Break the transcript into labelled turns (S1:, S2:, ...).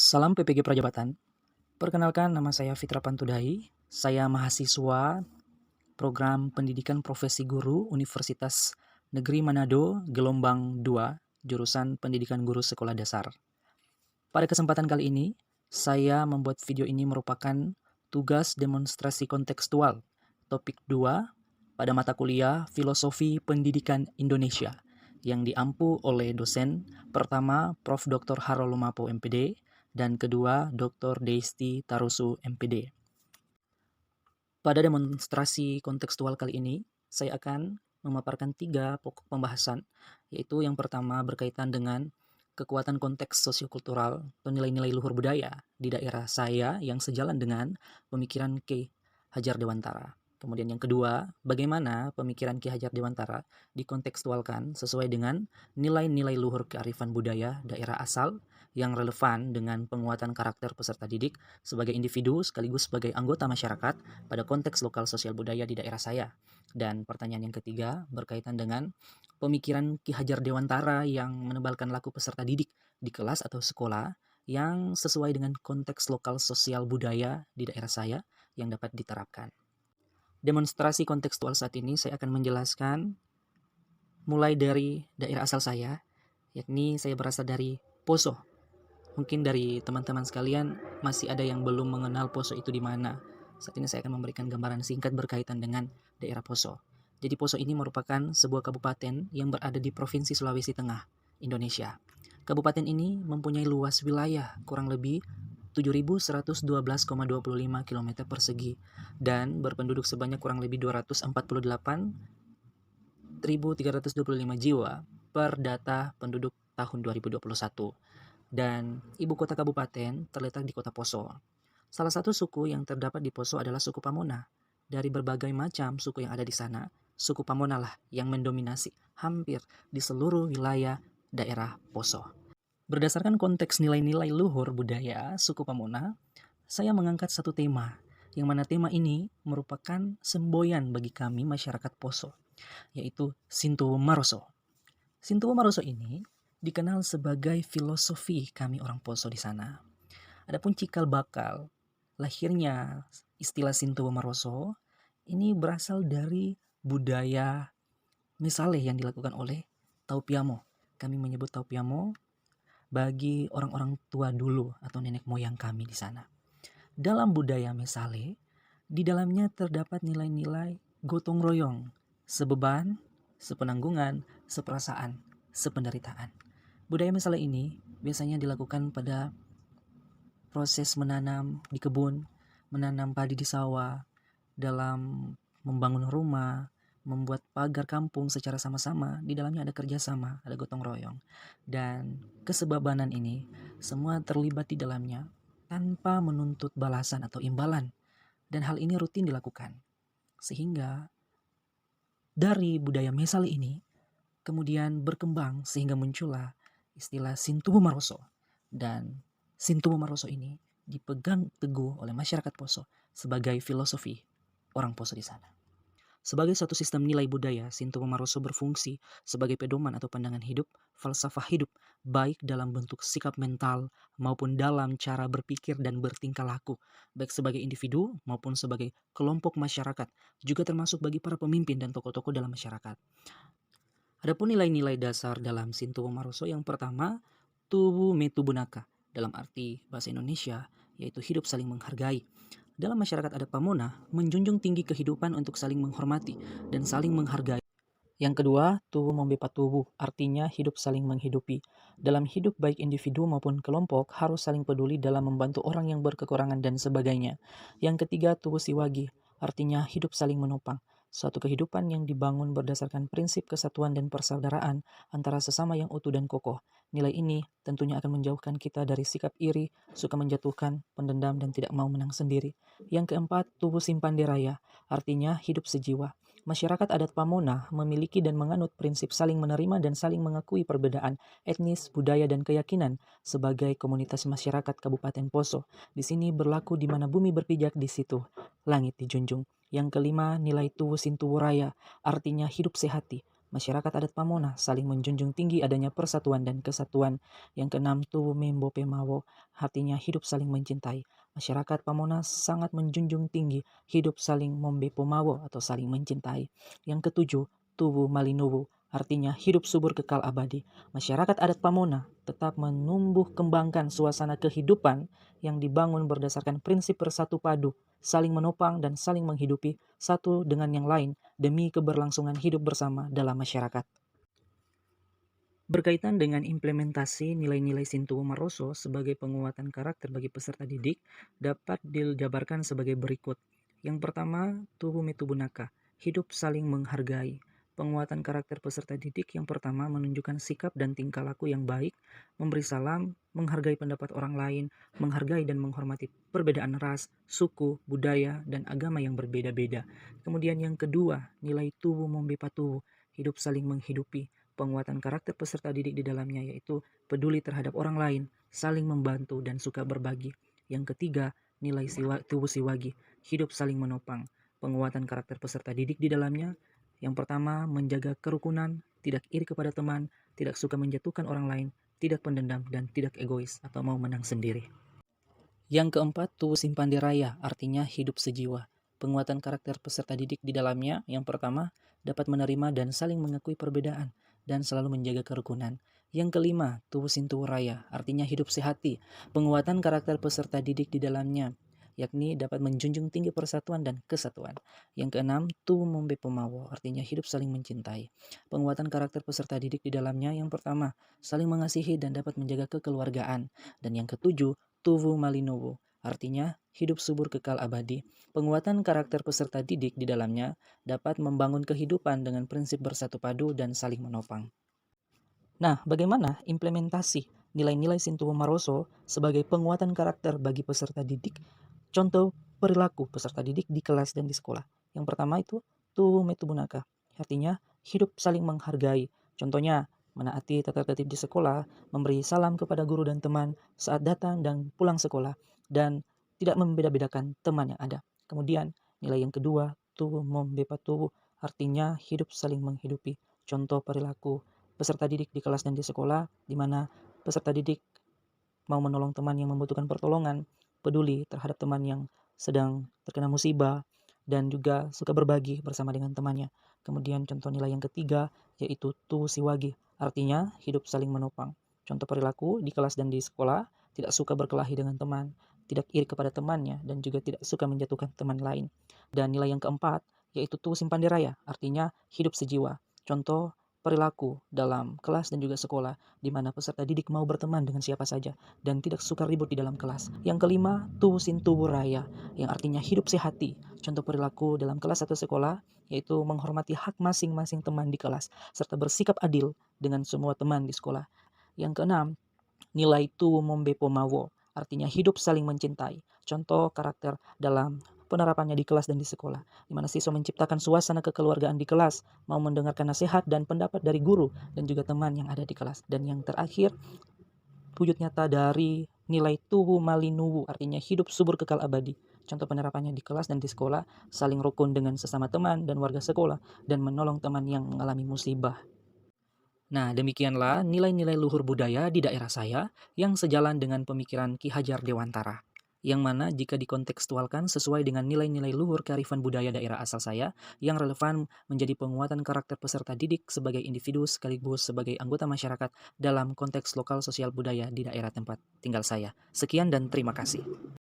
S1: Salam PPG Prajabatan. Perkenalkan, nama saya Fitra Pantudai. Saya mahasiswa program Pendidikan Profesi Guru Universitas Negeri Manado, gelombang 2, jurusan Pendidikan Guru Sekolah Dasar. Pada kesempatan kali ini, saya membuat video ini merupakan tugas demonstrasi kontekstual, topik 2 pada mata kuliah Filosofi Pendidikan Indonesia yang diampu oleh dosen pertama Prof. Dr. Harol Lumapo MPD dan kedua Dr. Deisti Tarusu MPD. Pada demonstrasi kontekstual kali ini, saya akan memaparkan 3 pokok pembahasan, yaitu yang pertama berkaitan dengan kekuatan konteks sosiokultural atau nilai-nilai luhur budaya di daerah saya yang sejalan dengan pemikiran Ki Hajar Dewantara. Kemudian yang kedua, bagaimana pemikiran Ki Hajar Dewantara dikontekstualkan sesuai dengan nilai-nilai luhur kearifan budaya daerah asal yang relevan dengan penguatan karakter peserta didik sebagai individu sekaligus sebagai anggota masyarakat pada konteks lokal sosial budaya di daerah saya. Dan pertanyaan yang ketiga berkaitan dengan pemikiran Ki Hajar Dewantara yang menebalkan laku peserta didik di kelas atau sekolah yang sesuai dengan konteks lokal sosial budaya di daerah saya yang dapat diterapkan. Demonstrasi kontekstual saat ini saya akan menjelaskan mulai dari daerah asal saya, yakni saya berasal dari Poso. Mungkin dari teman-teman sekalian masih ada yang belum mengenal Poso itu di mana. Saat ini saya akan memberikan gambaran singkat berkaitan dengan daerah Poso. Jadi Poso ini merupakan sebuah kabupaten yang berada di Provinsi Sulawesi Tengah, Indonesia. Kabupaten ini mempunyai luas wilayah kurang lebih 7.112,25 km persegi dan berpenduduk sebanyak kurang lebih 248.325 jiwa per data penduduk tahun 2021. Dan ibu kota kabupaten terletak di kota Poso. Salah satu suku yang terdapat di Poso adalah suku Pamona. Dari berbagai macam suku yang ada di sana, suku Pamona lah yang mendominasi hampir di seluruh wilayah daerah Poso. Berdasarkan konteks nilai-nilai luhur budaya suku Pamona, saya mengangkat satu tema, yang mana tema ini merupakan semboyan bagi kami masyarakat Poso, yaitu Sintowo Maroso. Sintowo Maroso ini dikenal sebagai filosofi kami orang Poso di sana. Adapun cikal bakal lahirnya istilah Sintowo Maroso ini berasal dari budaya Mesale yang dilakukan oleh Taupiamo. Kami menyebut Taupiamo bagi orang-orang tua dulu atau nenek moyang kami di sana. Dalam budaya Mesale, di dalamnya terdapat nilai-nilai gotong royong, sebeban, sepenanggungan, seperasaan, sependeritaan. Budaya Mesale ini biasanya dilakukan pada proses menanam di kebun, menanam padi di sawah, dalam membangun rumah, membuat pagar kampung secara sama-sama. Di dalamnya ada kerjasama, ada gotong royong. Dan kesebabanan ini semua terlibat di dalamnya tanpa menuntut balasan atau imbalan. Dan hal ini rutin dilakukan. Sehingga dari budaya Mesale ini kemudian berkembang sehingga muncullah istilah Sintowo Maroso. Dan Sintowo Maroso ini dipegang teguh oleh masyarakat Poso sebagai filosofi orang Poso di sana. Sebagai suatu sistem nilai budaya, Sintowo Maroso berfungsi sebagai pedoman atau pandangan hidup, falsafah hidup, baik dalam bentuk sikap mental maupun dalam cara berpikir dan bertingkah laku, baik sebagai individu maupun sebagai kelompok masyarakat, juga termasuk bagi para pemimpin dan tokoh-tokoh dalam masyarakat. Adapun nilai-nilai dasar dalam Sintowo Maroso yang pertama, tubu metu bunaka, dalam arti bahasa Indonesia, yaitu hidup saling menghargai. Dalam masyarakat adat Pamona, menjunjung tinggi kehidupan untuk saling menghormati dan saling menghargai. Yang kedua, tubuh membepat tubuh, artinya hidup saling menghidupi. Dalam hidup baik individu maupun kelompok harus saling peduli dalam membantu orang yang berkekurangan dan sebagainya. Yang ketiga, tubuh siwagi, artinya hidup saling menopang. Suatu kehidupan yang dibangun berdasarkan prinsip kesatuan dan persaudaraan antara sesama yang utuh dan kokoh. Nilai ini tentunya akan menjauhkan kita dari sikap iri, suka menjatuhkan, pendendam, dan tidak mau menang sendiri. Yang keempat, tubuh simpanderaya, artinya hidup sejiwa. Masyarakat adat Pamona memiliki dan menganut prinsip saling menerima dan saling mengakui perbedaan etnis, budaya, dan keyakinan sebagai komunitas masyarakat Kabupaten Poso. Di sini berlaku di mana bumi berpijak, di situ langit dijunjung. Yang kelima, nilai tuwu sintuwu raya, artinya hidup sehati. masyarakat adat Pamona saling menjunjung tinggi adanya persatuan dan kesatuan. Yang keenam, tuwu membo pemawo, artinya hidup saling mencintai. Masyarakat Pamona sangat menjunjung tinggi hidup saling membe pemawo atau saling mencintai. Yang ketujuh, tuwu malinuwu, artinya hidup subur kekal abadi. Masyarakat adat Pamona tetap menumbuh kembangkan suasana kehidupan yang dibangun berdasarkan prinsip bersatu padu, saling menopang dan saling menghidupi satu dengan yang lain demi keberlangsungan hidup bersama dalam masyarakat. Berkaitan dengan implementasi nilai-nilai Sintuwu Maroso sebagai penguatan karakter bagi peserta didik dapat dijabarkan sebagai berikut. Yang pertama, Tuwu Mitubunaka, hidup saling menghargai. Penguatan karakter peserta didik yang pertama menunjukkan sikap dan tingkah laku yang baik, memberi salam, menghargai pendapat orang lain, menghargai dan menghormati perbedaan ras, suku, budaya, dan agama yang berbeda-beda. Kemudian yang kedua, nilai Tuwu Mombepatuwu, hidup saling menghidupi. Penguatan karakter peserta didik di dalamnya yaitu peduli terhadap orang lain, saling membantu, dan suka berbagi. Yang ketiga, nilai tuwu siwagi, hidup saling menopang. Penguatan karakter peserta didik di dalamnya, yang pertama, menjaga kerukunan, tidak iri kepada teman, tidak suka menjatuhkan orang lain, tidak pendendam, dan tidak egois atau mau menang sendiri. Yang keempat, tuwu simpandiraya, artinya hidup sejiwa. Penguatan karakter peserta didik di dalamnya, yang pertama, dapat menerima dan saling mengakui perbedaan, dan selalu menjaga kerukunan. Yang kelima, tuwu sintuwu raya, artinya hidup sehati. Penguatan karakter peserta didik di dalamnya, yakni dapat menjunjung tinggi persatuan dan kesatuan. Yang keenam, tuwu mombe pemawo, artinya hidup saling mencintai. Penguatan karakter peserta didik di dalamnya, yang pertama, saling mengasihi dan dapat menjaga kekeluargaan. Dan yang ketujuh, tuwu malinowo, artinya hidup subur kekal abadi. Penguatan karakter peserta didik di dalamnya dapat membangun kehidupan dengan prinsip bersatu padu dan saling menopang. Nah, bagaimana implementasi nilai-nilai Sintuwu Maroso sebagai penguatan karakter bagi peserta didik? Contoh perilaku peserta didik di kelas dan di sekolah. Yang pertama itu tuwu metubunaka, artinya hidup saling menghargai. Contohnya menaati tata tertib di sekolah, memberi salam kepada guru dan teman saat datang dan pulang sekolah, dan tidak membeda-bedakan teman yang ada. Kemudian nilai yang kedua, tuwu mombepatuwu, artinya hidup saling menghidupi. Contoh perilaku peserta didik di kelas dan di sekolah, di mana peserta didik mau menolong teman yang membutuhkan pertolongan, peduli terhadap teman yang sedang terkena musibah, dan juga suka berbagi bersama dengan temannya. Kemudian contoh nilai yang ketiga yaitu tu siwagi, artinya hidup saling menopang. Contoh perilaku di kelas dan di sekolah, tidak suka berkelahi dengan teman, tidak iri kepada temannya, dan juga tidak suka menjatuhkan teman lain. Dan nilai yang keempat yaitu tu simpandiraya, artinya hidup sejiwa. Contoh perilaku dalam kelas dan juga sekolah, di mana peserta didik mau berteman dengan siapa saja dan tidak suka ribut di dalam kelas. Yang kelima, tu sintuwu raya, yang artinya hidup sehati. Contoh perilaku dalam kelas atau sekolah yaitu menghormati hak masing-masing teman di kelas serta bersikap adil dengan semua teman di sekolah. Yang keenam, nilai tu mombe pomawo, artinya hidup saling mencintai. Contoh karakter dalam penerapannya di kelas dan di sekolah, di mana siswa menciptakan suasana kekeluargaan di kelas, mau mendengarkan nasihat dan pendapat dari guru dan juga teman yang ada di kelas. Dan yang terakhir, wujud nyata dari nilai tuwu malinuwu, artinya hidup subur kekal abadi. Contoh penerapannya di kelas dan di sekolah, saling rukun dengan sesama teman dan warga sekolah, dan menolong teman yang mengalami musibah. Nah, demikianlah nilai-nilai luhur budaya di daerah saya yang sejalan dengan pemikiran Ki Hajar Dewantara. Yang mana jika dikontekstualkan sesuai dengan nilai-nilai luhur kearifan budaya daerah asal saya yang relevan menjadi penguatan karakter peserta didik sebagai individu sekaligus sebagai anggota masyarakat dalam konteks lokal sosial budaya di daerah tempat tinggal saya. Sekian dan terima kasih.